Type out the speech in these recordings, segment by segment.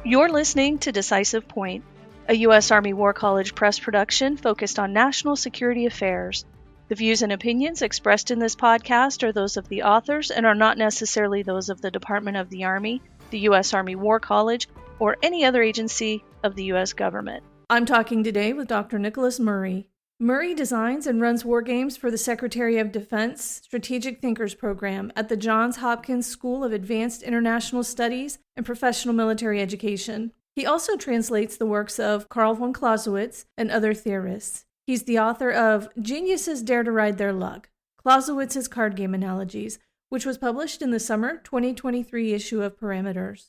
You're listening to Decisive Point, a U.S. Army War College press production focused on national security affairs. The views and opinions expressed in this podcast are those of the authors and are not necessarily those of the Department of the Army, the U.S. Army War College, or any other agency of the U.S. government. I'm talking today with Dr. Nicholas Murray. Murray designs and runs war games for the Secretary of Defense Strategic Thinkers Program at the Johns Hopkins School of Advanced International Studies and Professional Military Education. He also translates the works of Carl von Clausewitz and other theorists. He's the author of Geniuses Dare to Ride Their Luck, Clausewitz's Card Game Analogies, which was published in the summer 2023 issue of Parameters.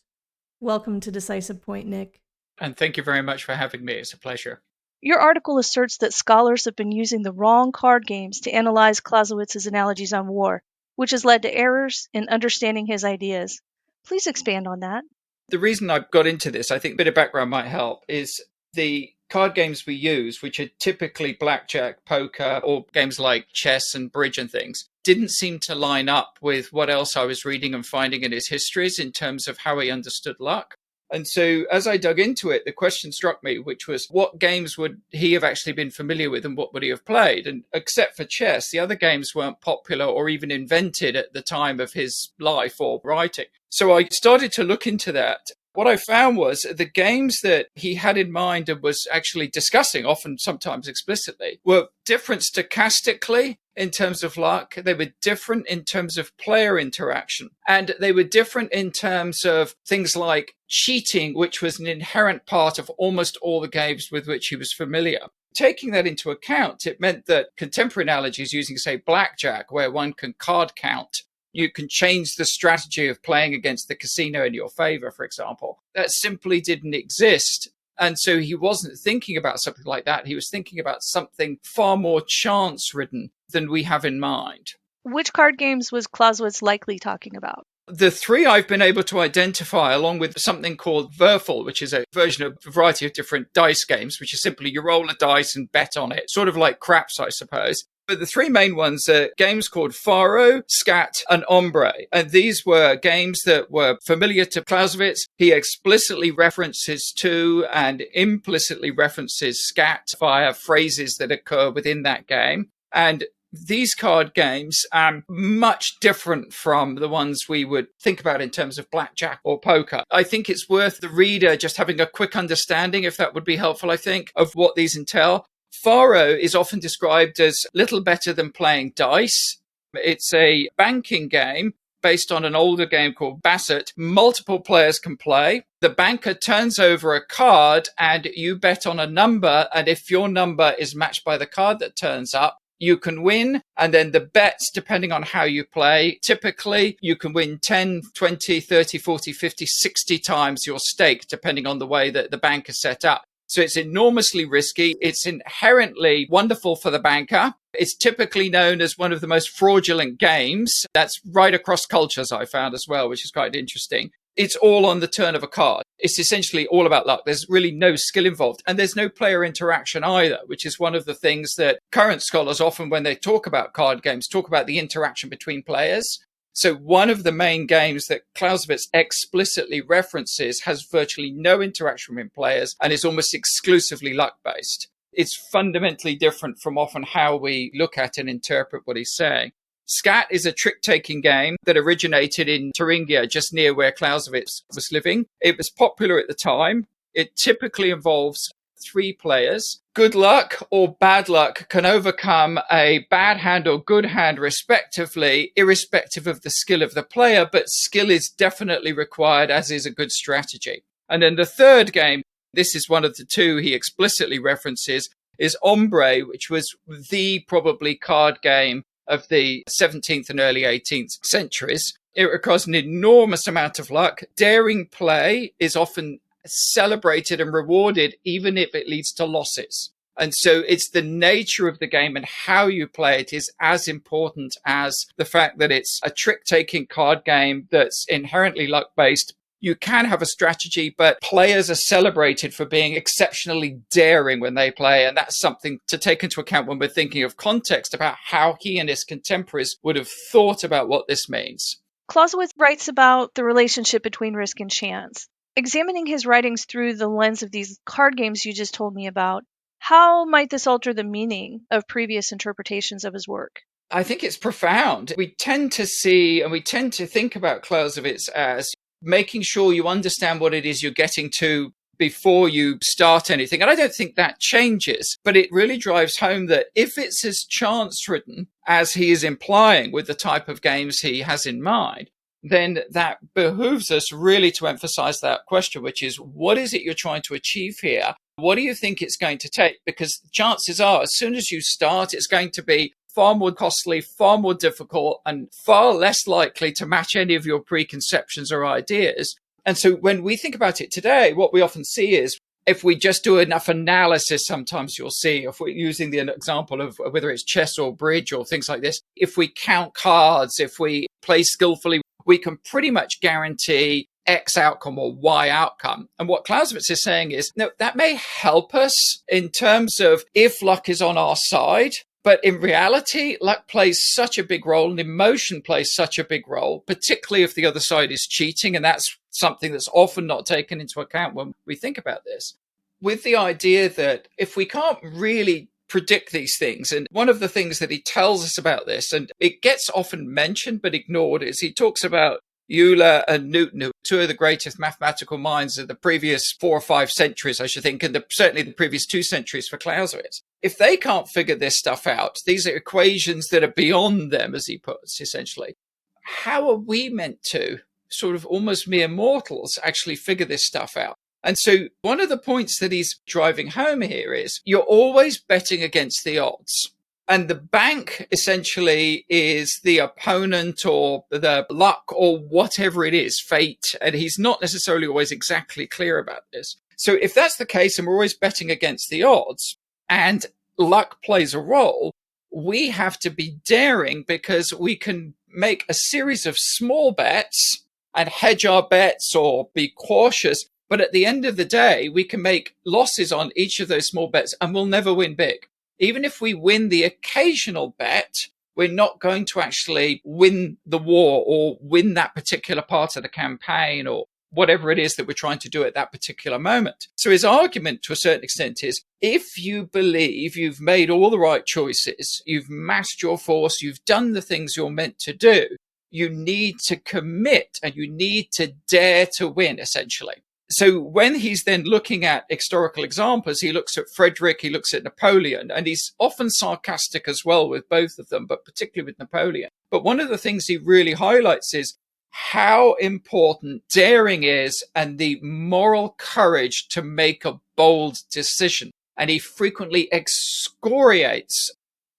Welcome to Decisive Point, Nick. And thank you very much for having me. It's a pleasure. Your article asserts that scholars have been using the wrong card games to analyze Clausewitz's analogies on war, which has led to errors in understanding his ideas. Please expand on that. The reason I got into this, I think a bit of background might help, is the card games we use, which are typically blackjack, poker, or games like chess and bridge and things, didn't seem to line up with what else I was reading and finding in his histories in terms of how he understood luck. And so as I dug into it, the question struck me, which was what games would he have actually been familiar with and what would he have played? And except for chess, the other games weren't popular or even invented at the time of his life or writing. So I started to look into that. What I found was the games that he had in mind and was actually discussing, often sometimes explicitly, were different stochastically in terms of luck. They were different in terms of player interaction. And they were different in terms of things like cheating, which was an inherent part of almost all the games with which he was familiar. Taking that into account, it meant that contemporary analogies using, say, blackjack, where one can card count, you can change the strategy of playing against the casino in your favor, for example. That simply didn't exist. And so he wasn't thinking about something like that. He was thinking about something far more chance-ridden than we have in mind. Which card games was Clausewitz likely talking about? The three I've been able to identify, along with something called Würfel, which is a version of a variety of different dice games, which is simply you roll a dice and bet on it, sort of like craps, I suppose. But the three main ones are games called Faro, Scat, and Hombre. And these were games that were familiar to Clausewitz. He explicitly references to and implicitly references Scat via phrases that occur within that game. And these card games are much different from the ones we would think about in terms of blackjack or poker. I think it's worth the reader just having a quick understanding, if that would be helpful, I think, of what these entail. Faro is often described as little better than playing dice. It's a banking game based on an older game called Basset. Multiple players can play. The banker turns over a card and you bet on a number. And if your number is matched by the card that turns up, you can win. And then the bets, depending on how you play, typically you can win 10, 20, 30, 40, 50, 60 times your stake, depending on the way that the bank is set up. So it's enormously risky. It's inherently wonderful for the banker. It's typically known as one of the most fraudulent games. That's right across cultures, I found as well, which is quite interesting. It's all on the turn of a card. It's essentially all about luck. There's really no skill involved. And there's no player interaction either, which is one of the things that current scholars often, when they talk about card games, talk about the interaction between players. So one of the main games that Clausewitz explicitly references has virtually no interaction with players and is almost exclusively luck-based. It's fundamentally different from often how we look at and interpret what he's saying. Scat is a trick-taking game that originated in Thuringia, just near where Clausewitz was living. It was popular at the time. It typically involves 3 players. Good luck or bad luck can overcome a bad hand or good hand, respectively, irrespective of the skill of the player, but skill is definitely required, as is a good strategy. And then the third game, this is one of the two he explicitly references, is Hombre, which was the probably card game of the 17th and early 18th centuries. It requires an enormous amount of luck. Daring play is often celebrated and rewarded, even if it leads to losses. And so it's the nature of the game and how you play it is as important as the fact that it's a trick-taking card game that's inherently luck-based. You can have a strategy, but players are celebrated for being exceptionally daring when they play. And that's something to take into account when we're thinking of context about how he and his contemporaries would have thought about what this means. Clausewitz writes about the relationship between risk and chance. Examining his writings through the lens of these card games you just told me about, how might this alter the meaning of previous interpretations of his work? I think it's profound. We tend to see and we tend to think about Clausewitz as making sure you understand what it is you're getting to before you start anything. And I don't think that changes, but it really drives home that if it's as chance ridden as he is implying with the type of games he has in mind, then that behooves us really to emphasize that question, which is, what is it you're trying to achieve here? What do you think it's going to take? Because chances are, as soon as you start, it's going to be far more costly, far more difficult, and far less likely to match any of your preconceptions or ideas. And so when we think about it today, what we often see is if we just do enough analysis, sometimes you'll see, if we're using the example of whether it's chess or bridge or things like this, if we count cards, if we play skillfully, we can pretty much guarantee X outcome or Y outcome. And what Clausewitz is saying is, no, that may help us in terms of if luck is on our side. But in reality, luck plays such a big role and emotion plays such a big role, particularly if the other side is cheating. And that's something that's often not taken into account when we think about this. With the idea that if we can't really predict these things, and one of the things that he tells us about this, and it gets often mentioned but ignored, is he talks about Euler and Newton, two of the greatest mathematical minds of the previous 4 or 5 centuries, I should think, and certainly the previous 2 centuries for Clausewitz. If they can't figure this stuff out, these are equations that are beyond them, as he puts, essentially. How are we meant to, sort of almost mere mortals, actually figure this stuff out? And so one of the points that he's driving home here is you're always betting against the odds. And the bank essentially is the opponent or the luck or whatever it is, fate. And he's not necessarily always exactly clear about this. So if that's the case and we're always betting against the odds and luck plays a role, we have to be daring because we can make a series of small bets and hedge our bets or be cautious. But at the end of the day, we can make losses on each of those small bets and we'll never win big. Even if we win the occasional bet, we're not going to actually win the war or win that particular part of the campaign or whatever it is that we're trying to do at that particular moment. So his argument to a certain extent is, if you believe you've made all the right choices, you've massed your force, you've done the things you're meant to do, you need to commit and you need to dare to win, essentially. So when he's then looking at historical examples, he looks at Frederick, he looks at Napoleon, and he's often sarcastic as well with both of them, but particularly with Napoleon. But one of the things he really highlights is how important daring is and the moral courage to make a bold decision. And he frequently excoriates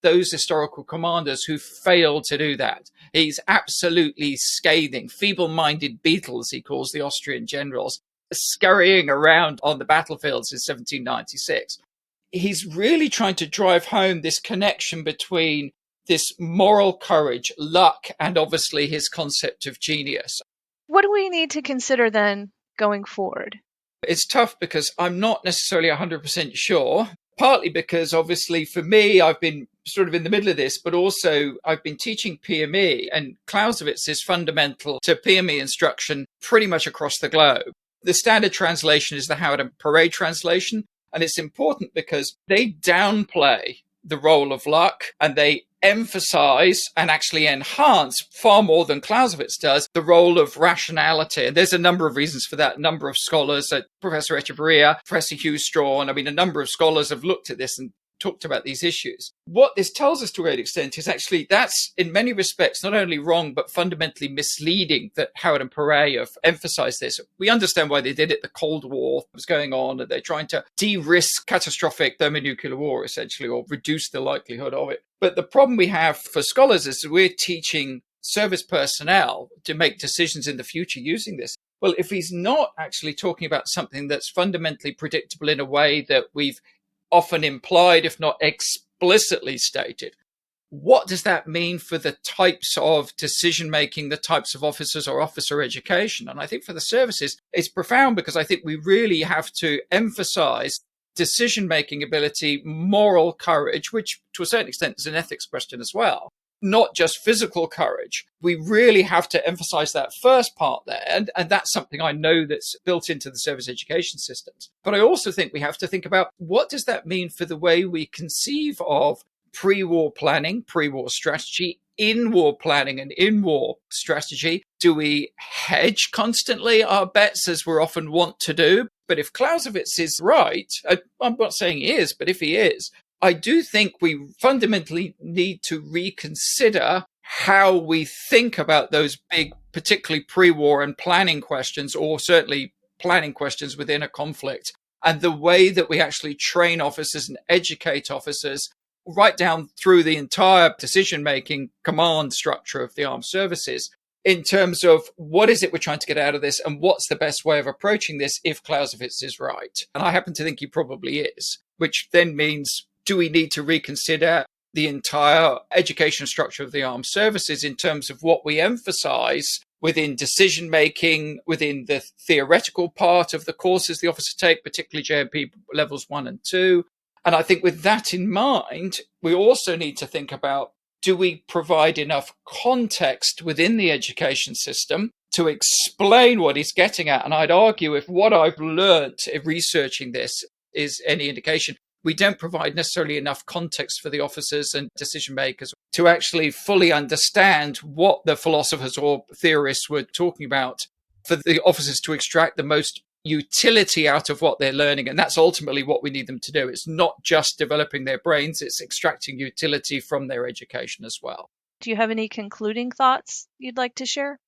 those historical commanders who failed to do that. He's absolutely scathing, feeble-minded beetles, he calls the Austrian generals, scurrying around on the battlefields in 1796. He's really trying to drive home this connection between this moral courage, luck, and obviously his concept of genius. What do we need to consider then going forward? It's tough because I'm not necessarily 100% sure, partly because obviously for me, I've been sort of in the middle of this, but also I've been teaching PME, and Clausewitz is fundamental to PME instruction pretty much across the globe. The standard translation is the Howard and Perret translation, and it's important because they downplay the role of luck and they emphasize and actually enhance far more than Clausewitz does the role of rationality. And there's a number of reasons for that. A number of scholars, Professor Echeverria, Professor Hugh Strawn, a number of scholars have looked at this and talked about these issues. What this tells us to a great extent is actually that's in many respects not only wrong, but fundamentally misleading that Howard and Perret have emphasized this. We understand why they did it. The Cold War was going on and they're trying to de-risk catastrophic thermonuclear war, essentially, or reduce the likelihood of it. But the problem we have for scholars is we're teaching service personnel to make decisions in the future using this. Well, if he's not actually talking about something that's fundamentally predictable in a way that we've often implied, if not explicitly stated, what does that mean for the types of decision making, the types of officers or officer education? And I think for the services, it's profound because I think we really have to emphasize decision making ability, moral courage, which to a certain extent is an ethics question as well. not just physical courage. We really have to emphasize that first part there. And that's something I know that's built into the service education systems. But I also think we have to think about what does that mean for the way we conceive of pre-war planning, pre-war strategy, in-war planning and in-war strategy. Do we hedge constantly our bets as we're often wont to do? But if Clausewitz is right, I'm not saying he is, but if he is, I do think we fundamentally need to reconsider how we think about those big, particularly pre-war and planning questions, or certainly planning questions within a conflict, and the way that we actually train officers and educate officers right down through the entire decision-making command structure of the armed services in terms of what is it we're trying to get out of this and what's the best way of approaching this if Clausewitz is right. And I happen to think he probably is, which then means, do we need to reconsider the entire education structure of the armed services in terms of what we emphasize within decision-making, within the theoretical part of the courses the officers take, particularly JMP levels 1 and 2. And I think with that in mind, we also need to think about, do we provide enough context within the education system to explain what he's getting at? And I'd argue, if what I've learned in researching this is any indication, we don't provide necessarily enough context for the officers and decision makers to actually fully understand what the philosophers or theorists were talking about, for the officers to extract the most utility out of what they're learning. And that's ultimately what we need them to do. It's not just developing their brains, it's extracting utility from their education as well. Do you have any concluding thoughts you'd like to share?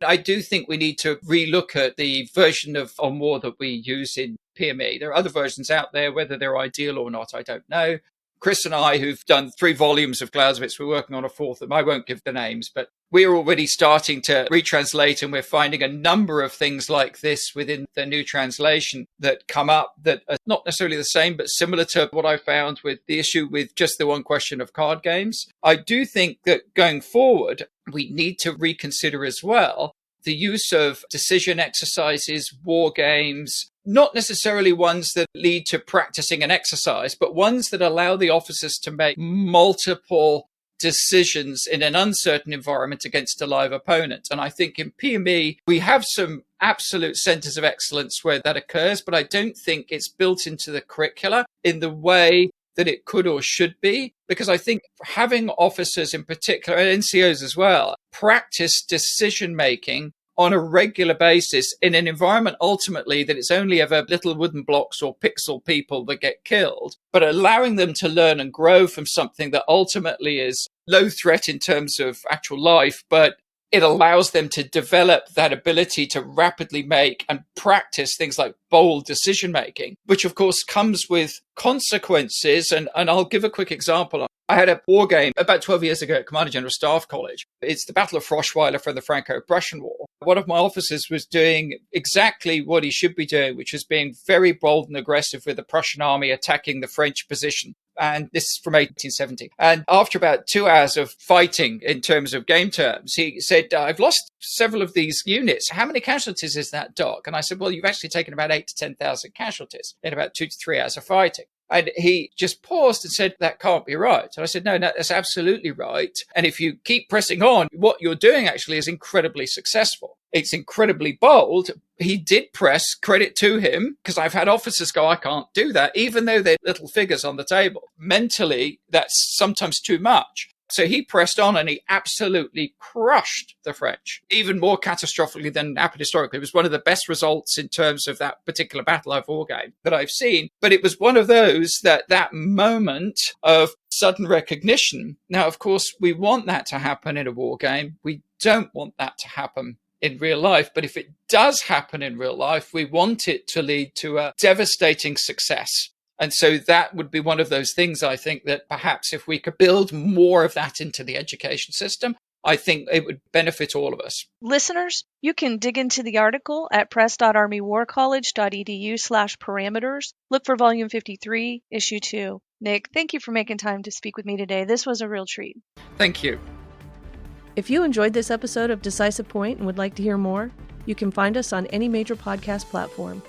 I do think we need to relook at the version of On War that we use in PME. There are other versions out there, whether they're ideal or not, I don't know. Chris and I, who've done 3 volumes of Clausewitz, we're working on a 4th of them. I won't give the names, but we're already starting to retranslate, and we're finding a number of things like this within the new translation that come up that are not necessarily the same, but similar to what I found with the issue with just the one question of card games. I do think that going forward, we need to reconsider as well the use of decision exercises, war games, not necessarily ones that lead to practicing an exercise, but ones that allow the officers to make multiple decisions in an uncertain environment against a live opponent. And I think in PME, we have some absolute centers of excellence where that occurs, but I don't think it's built into the curricula in the way that it could or should be, because I think having officers in particular, and NCOs as well, practice decision making on a regular basis in an environment ultimately that it's only ever little wooden blocks or pixel people that get killed, but allowing them to learn and grow from something that ultimately is low threat in terms of actual life, but it allows them to develop that ability to rapidly make and practice things like bold decision making, which of course comes with consequences. And I'll give a quick example. I had a war game about 12 years ago at Commander General Staff College. It's the Battle of Froschweiler from the Franco-Prussian War. One of my officers was doing exactly what he should be doing, which was being very bold and aggressive with the Prussian army attacking the French position. And this is from 1870. And after about 2 hours of fighting in terms of game terms, he said, I've lost several of these units. How many casualties is that, Doc? And I said, well, you've actually taken about 8,000 to 10,000 casualties in about 2 to 3 hours of fighting. And he just paused and said, that can't be right. And I said, no, that's absolutely right. And if you keep pressing on, what you're doing actually is incredibly successful. It's incredibly bold. He did press, credit to him, because I've had officers go, I can't do that, even though they're little figures on the table. Mentally, that's sometimes too much. So he pressed on and he absolutely crushed the French, even more catastrophically than happened historically. It was one of the best results in terms of that particular battle I've wargamed that I've seen. But it was one of those that moment of sudden recognition. Now, of course, we want that to happen in a war game. We don't want that to happen in real life. But if it does happen in real life, we want it to lead to a devastating success. And so that would be one of those things, I think, that perhaps if we could build more of that into the education system, I think it would benefit all of us. Listeners, you can dig into the article at press.armywarcollege.edu/parameters. Look for volume 53, issue 2. Nick, thank you for making time to speak with me today. This was a real treat. Thank you. If you enjoyed this episode of Decisive Point and would like to hear more, you can find us on any major podcast platform.